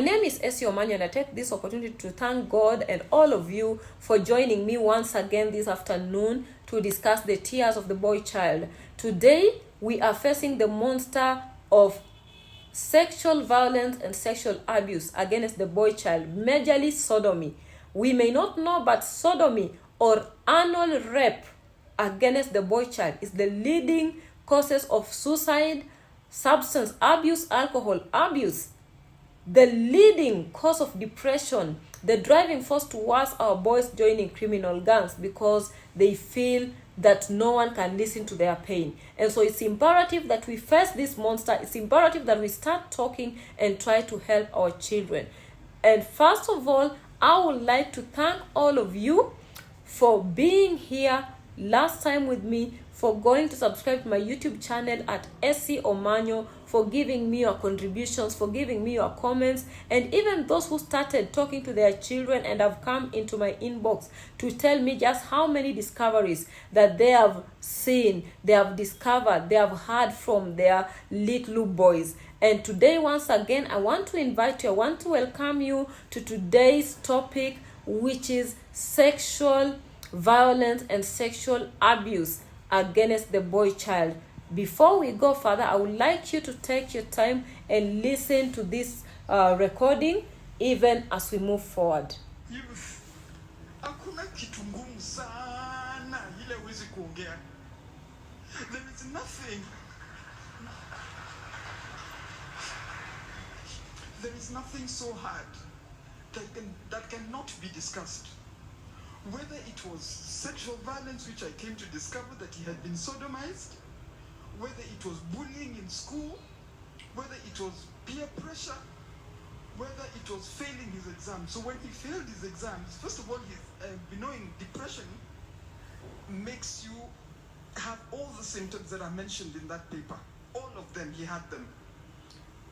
My name is Essie Omanyo, and I take this opportunity to thank God and all of you for joining me once again this afternoon to discuss the tears of the boy child. Today, we are facing the monster of sexual violence and sexual abuse against the boy child, majorly sodomy. We may not know, but sodomy or anal rape against the boy child is the leading causes of suicide, substance abuse, alcohol abuse, the leading cause of depression, the driving force towards our boys joining criminal gangs because they feel that no one can listen to their pain. And so it's imperative that we face this monster. It's imperative that we start talking and try to help our children. And first of all, I would like to thank all of you for being here last time with me, for going to subscribe to my YouTube channel at Essie Omanyo, for giving me your contributions, for giving me your comments, and even those who started talking to their children and have come into my inbox to tell me just how many discoveries that they have seen, they have discovered, they have heard from their little boys. And today, once again, I want to invite you, I want to welcome you to today's topic, which is sexual violence and sexual abuse against the boy child. Before we go further, I would like you to take your time and listen to this recording even as we move forward. Hakuna kitu ngumu sana ile huwezi kuongea. There is nothing. There is nothing so hard that cannot be discussed. Whether it was sexual violence, which I came to discover that he had been sodomized, whether it was bullying in school, whether it was peer pressure, whether it was failing his exams. So when he failed his exams, first of all, knowing depression makes you have all the symptoms that are mentioned in that paper. All of them, he had them.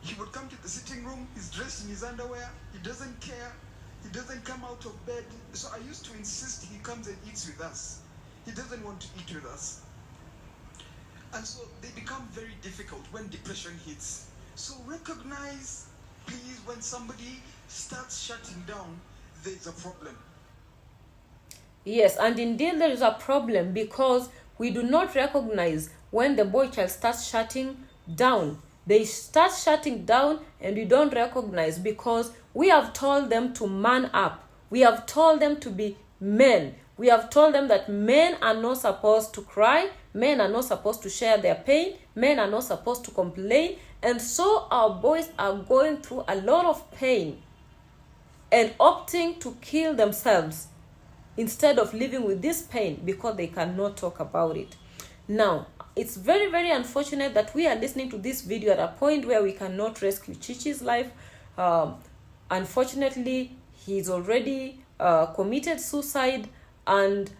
He would come to the sitting room, he's dressed in his underwear, he doesn't care, he doesn't come out of bed. So I used to insist he comes and eats with us. He doesn't want to eat with us. And so they become very difficult when depression hits. So recognize, please, when somebody starts shutting down, there's a problem. Yes, and indeed there is a problem because we do not recognize when the boy child starts shutting down. They start shutting down and we don't recognize because we have told them to man up. We have told them to be men. We have told them that men are not supposed to cry. Men are not supposed to share their pain. Men are not supposed to complain. And so our boys are going through a lot of pain and opting to kill themselves instead of living with this pain because they cannot talk about it. Now, it's very, very unfortunate that we are listening to this video at a point where we cannot rescue Chichi's life. Unfortunately, he's already committed suicide, and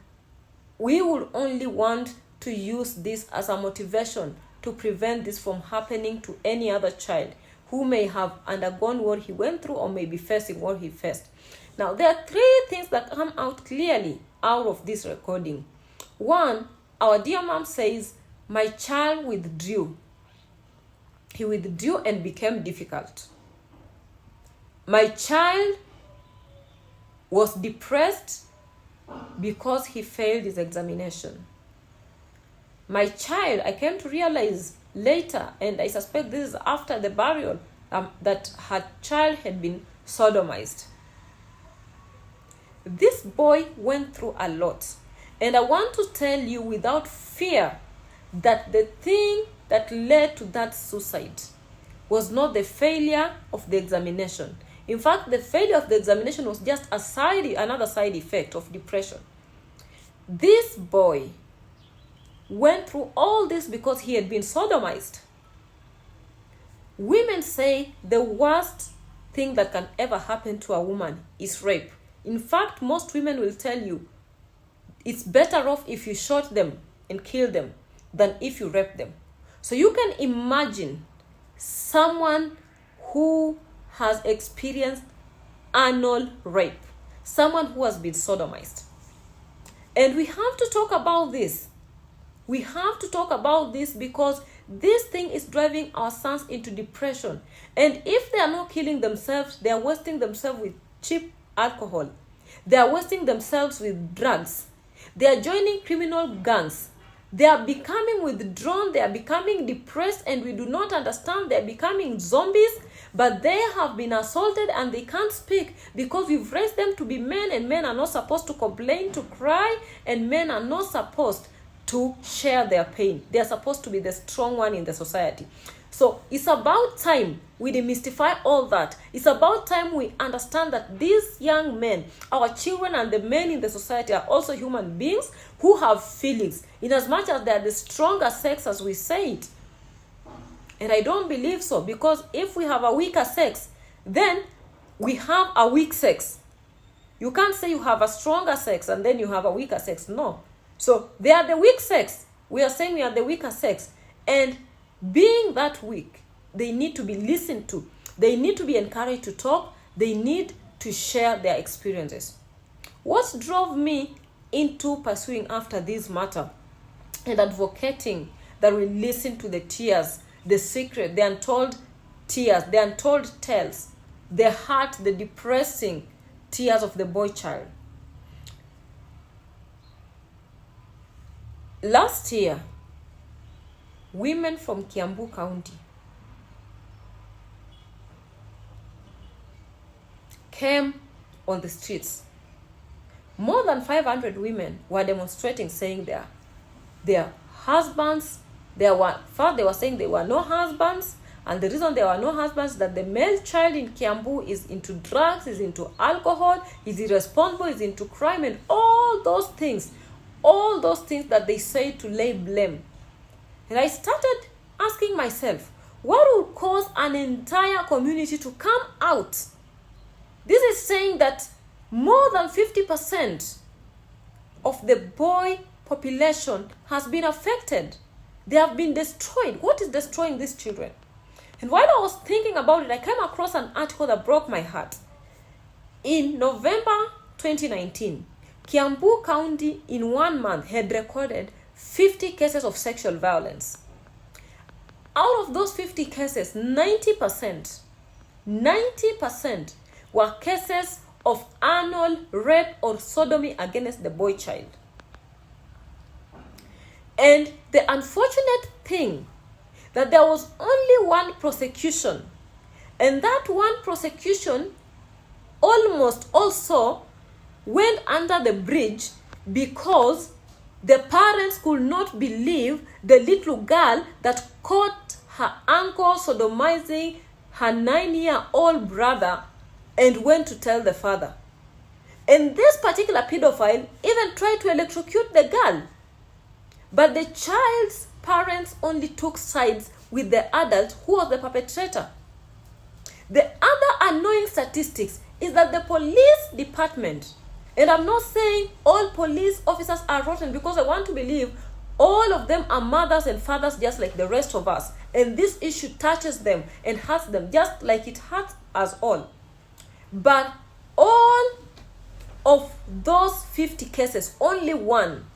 we will only want to use this as a motivation to prevent this from happening to any other child who may have undergone what he went through or may be facing what he faced. Now, there are three things that come out clearly out of this recording. One, our dear mom says, my child withdrew. He withdrew and became difficult. My child was depressed because he failed his examination. My child, I came to realize later, and I suspect this is after the burial, that her child had been sodomized. This boy went through a lot. And I want to tell you without fear that the thing that led to that suicide was not the failure of the examination. In fact, the failure of the examination was just another side effect of depression. This boy went through all this because he had been sodomized. Women say the worst thing that can ever happen to a woman is rape. In fact, most women will tell you it's better off if you shot them and kill them than if you rape them. So you can imagine someone who has experienced anal rape, someone who has been sodomized. And we have to talk about this. We have to talk about this because this thing is driving our sons into depression. And if they are not killing themselves, they are wasting themselves with cheap alcohol. They are wasting themselves with drugs. They are joining criminal gangs. They are becoming withdrawn. They are becoming depressed, and we do not understand. They are becoming zombies, but they have been assaulted and they can't speak because we've raised them to be men, and men are not supposed to complain, to cry, and men are not supposed to share their pain. They are supposed to be the strong one in the society. So it's about time we demystify all that. It's about time we understand that these young men, our children, and the men in the society are also human beings who have feelings, in as much as they are the stronger sex as we say it. And I don't believe so, because if we have a weaker sex, then we have a weak sex. You can't say you have a stronger sex and then you have a weaker sex. No. So they are the weak sex. We are saying we are the weaker sex. And being that weak, they need to be listened to. They need to be encouraged to talk. They need to share their experiences. What drove me into pursuing after this matter and advocating that we listen to the tears, the secret, the untold tears, the untold tales, the heart, the depressing tears of the boy child. Last year, women from Kiambu County came on the streets. More than 500 women were demonstrating, saying their husbands, they were saying there were no husbands, and the reason there were no husbands is that the male child in Kiambu is into drugs, is into alcohol, is irresponsible, is into crime, and all those things that they say to lay blame. And I started asking myself, what would cause an entire community to come out? This is saying that more than 50% of the boy population has been affected. They have been destroyed. What is destroying these children? And while I was thinking about it, I came across an article that broke my heart. In November 2019, Kiambu County in 1 month had recorded 50 cases of sexual violence. Out of those 50 cases, 90% were cases of anal rape or sodomy against the boy child. And the unfortunate thing that there was only one prosecution, and that one prosecution almost also went under the bridge because the parents could not believe the little girl that caught her uncle sodomizing her 9-year-old brother and went to tell the father. And this particular pedophile even tried to electrocute the girl. But the child's parents only took sides with the adult who was the perpetrator. The other annoying statistics is that the police department, and I'm not saying all police officers are rotten, because I want to believe all of them are mothers and fathers just like the rest of us. And this issue touches them and hurts them just like it hurts us all. But all of those 50 cases, only one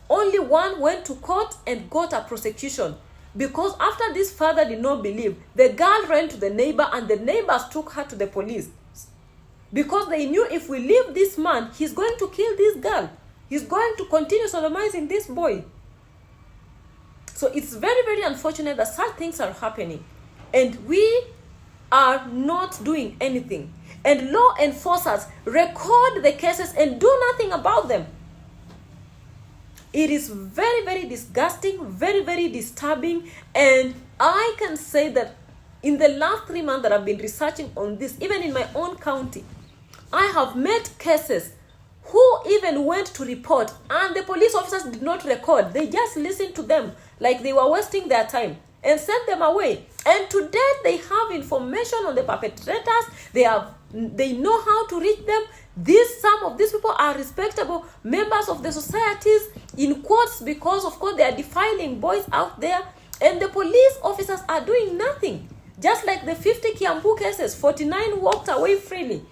went to court and got a prosecution. Because after this father did not believe, the girl ran to the neighbor and the neighbors took her to the police. Because they knew if we leave this man, he's going to kill this girl. He's going to continue sodomizing this boy. So it's very, very unfortunate that such things are happening. And we are not doing anything. And law enforcers record the cases and do nothing about them. It is very, very disgusting, very, very disturbing. And I can say that in the last 3 months that I've been researching on this, even in my own county, I have met cases who even went to report and the police officers did not record. They just listened to them like they were wasting their time and sent them away. And to date, they have information on the perpetrators. They know how to reach them. Some of these people are respectable members of the societies, in quotes, because of course they are defiling boys out there, and the police officers are doing nothing. Just like the 50 Kiambu cases, 49 walked away freely.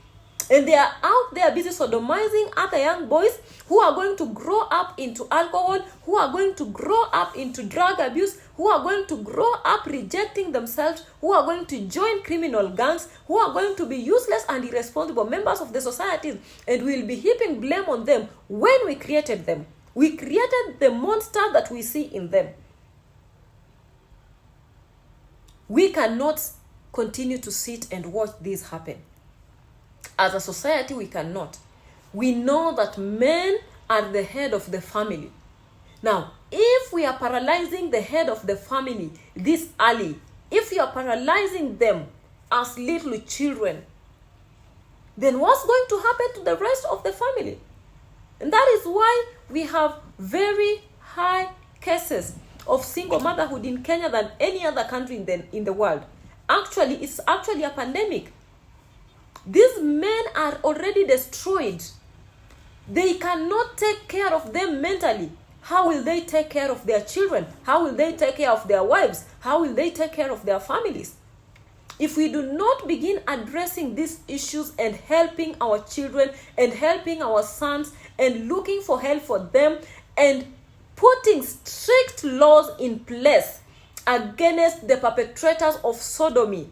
And they are out there busy sodomizing other young boys who are going to grow up into alcohol, who are going to grow up into drug abuse, who are going to grow up rejecting themselves, who are going to join criminal gangs, who are going to be useless and irresponsible members of the society. And we'll be heaping blame on them when we created them. We created the monster that we see in them. We cannot continue to sit and watch this happen. As a society, we cannot. We know that men are the head of the family. Now, if we are paralyzing the head of the family this early, if we are paralyzing them as little children, then what's going to happen to the rest of the family? And that is why we have very high cases of single motherhood in Kenya than any other country in the world. Actually, it's actually a pandemic. These men are already destroyed. They cannot take care of them mentally. How will they take care of their children? How will they take care of their wives? How will they take care of their families? If we do not begin addressing these issues and helping our children and helping our sons and looking for help for them and putting strict laws in place against the perpetrators of sodomy,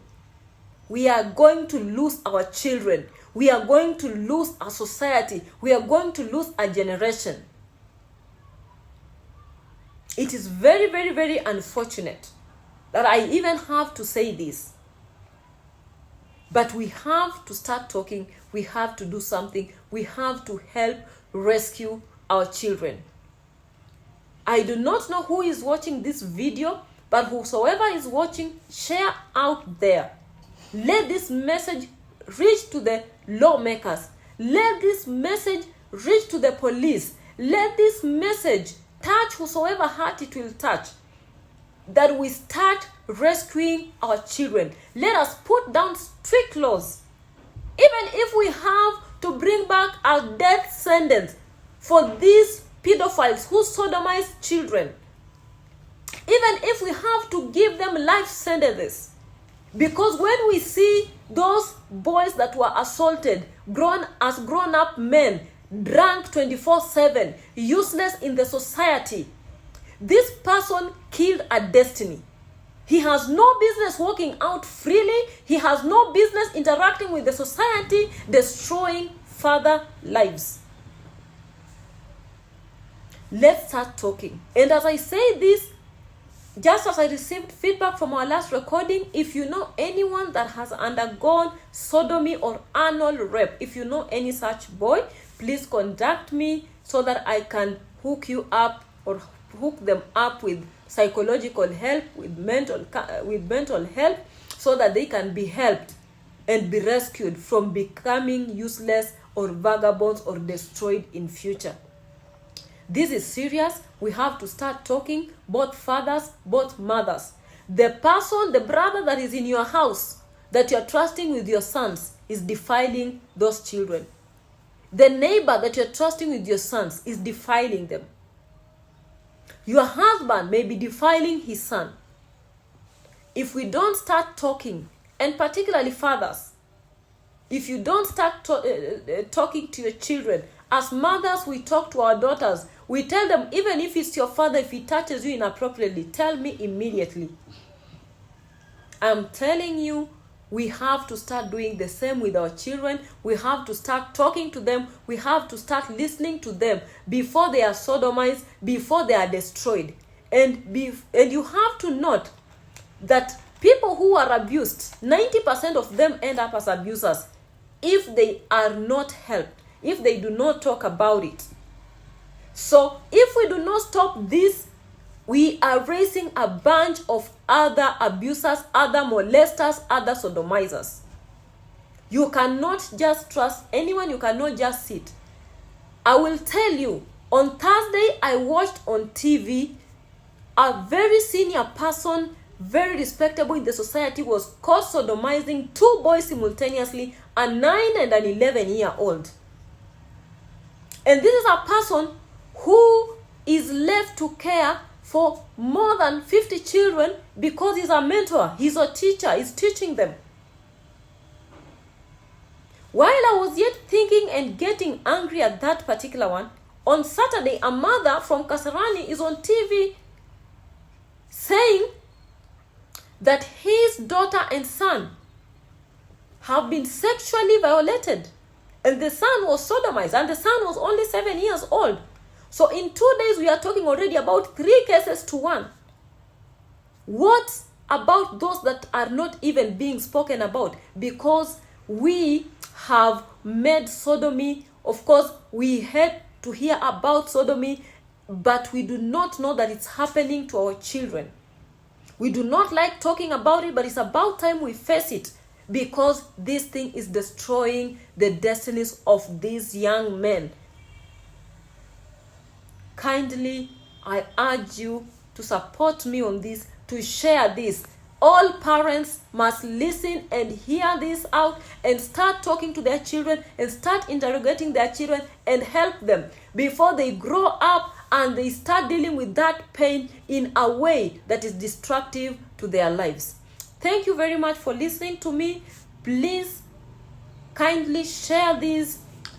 we are going to lose our children. We are going to lose our society. We are going to lose a generation. It is very, very, very unfortunate that I even have to say this. But we have to start talking. We have to do something. We have to help rescue our children. I do not know who is watching this video, but whosoever is watching, share out there. Let this message reach to the lawmakers. Let this message reach to the police. Let this message touch whosoever heart it will touch. That we start rescuing our children. Let us put down strict laws. Even if we have to bring back a death sentence for these pedophiles who sodomize children. Even if we have to give them life sentences. Because when we see those boys that were assaulted, grown up men, drunk 24/7, useless in the society, this person killed a destiny. He has no business walking out freely. He has no business interacting with the society, destroying further lives. Let's start talking. And as I say this, just as I received feedback from our last recording, if you know anyone that has undergone sodomy or anal rape, if you know any such boy, please contact me so that I can hook you up or hook them up with psychological help, with mental help, so that they can be helped and be rescued from becoming useless or vagabonds or destroyed in future. This is serious. We have to start talking, both fathers, both mothers. The person, the brother that is in your house, that you're trusting with your sons, is defiling those children. The neighbor that you're trusting with your sons is defiling them. Your husband may be defiling his son. If we don't start talking, and particularly fathers, if you don't start talking to your children, as mothers, we talk to our daughters. We tell them, even if it's your father, if he touches you inappropriately, tell me immediately. I'm telling you, we have to start doing the same with our children. We have to start talking to them. We have to start listening to them before they are sodomized, before they are destroyed. And you have to note that people who are abused, 90% of them end up as abusers if they are not helped, if they do not talk about it. So if we do not stop this, we are raising a bunch of other abusers, other molesters, other sodomizers. You cannot just trust anyone. You cannot just sit. I will tell you, on Thursday, I watched on TV a very senior person, very respectable in the society, was caught sodomizing 2 boys simultaneously, a 9 and an 11-year-old. And this is a person who is left to care for more than 50 children because he's a mentor, he's a teacher, he's teaching them. While I was yet thinking and getting angry at that particular one, on Saturday, a mother from Kasarani is on TV saying that his daughter and son have been sexually violated. And the son was sodomized, and the son was only 7 years old. So in 2 days, we are talking already about 3 cases to 1. What about those that are not even being spoken about? Because we have made sodomy, of course, we had to hear about sodomy, but we do not know that it's happening to our children. We do not like talking about it, but it's about time we face it, because this thing is destroying the destinies of these young men. Kindly, I urge you to support me on this, to share this. All parents must listen and hear this out and start talking to their children and start interrogating their children and help them before they grow up and they start dealing with that pain in a way that is destructive to their lives. Thank you very much for listening to me. Please kindly share this,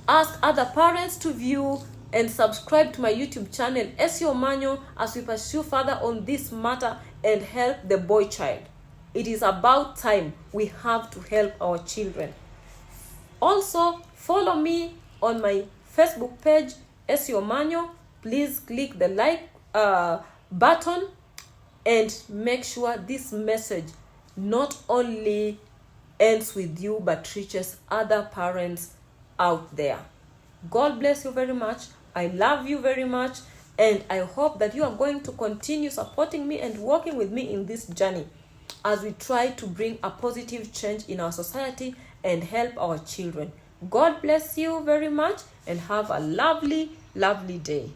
ask other parents to view, and subscribe to my YouTube channel, Essie Omanyo, as we pursue further on this matter and help the boy child. It is about time we have to help our children. Also, follow me on my Facebook page, Essie Omanyo. Please click the like button and make sure this message not only ends with you but reaches other parents out there. God bless you very much. I love you very much, and I hope that you are going to continue supporting me and working with me in this journey as we try to bring a positive change in our society and help our children. God bless you very much and have a lovely, lovely day.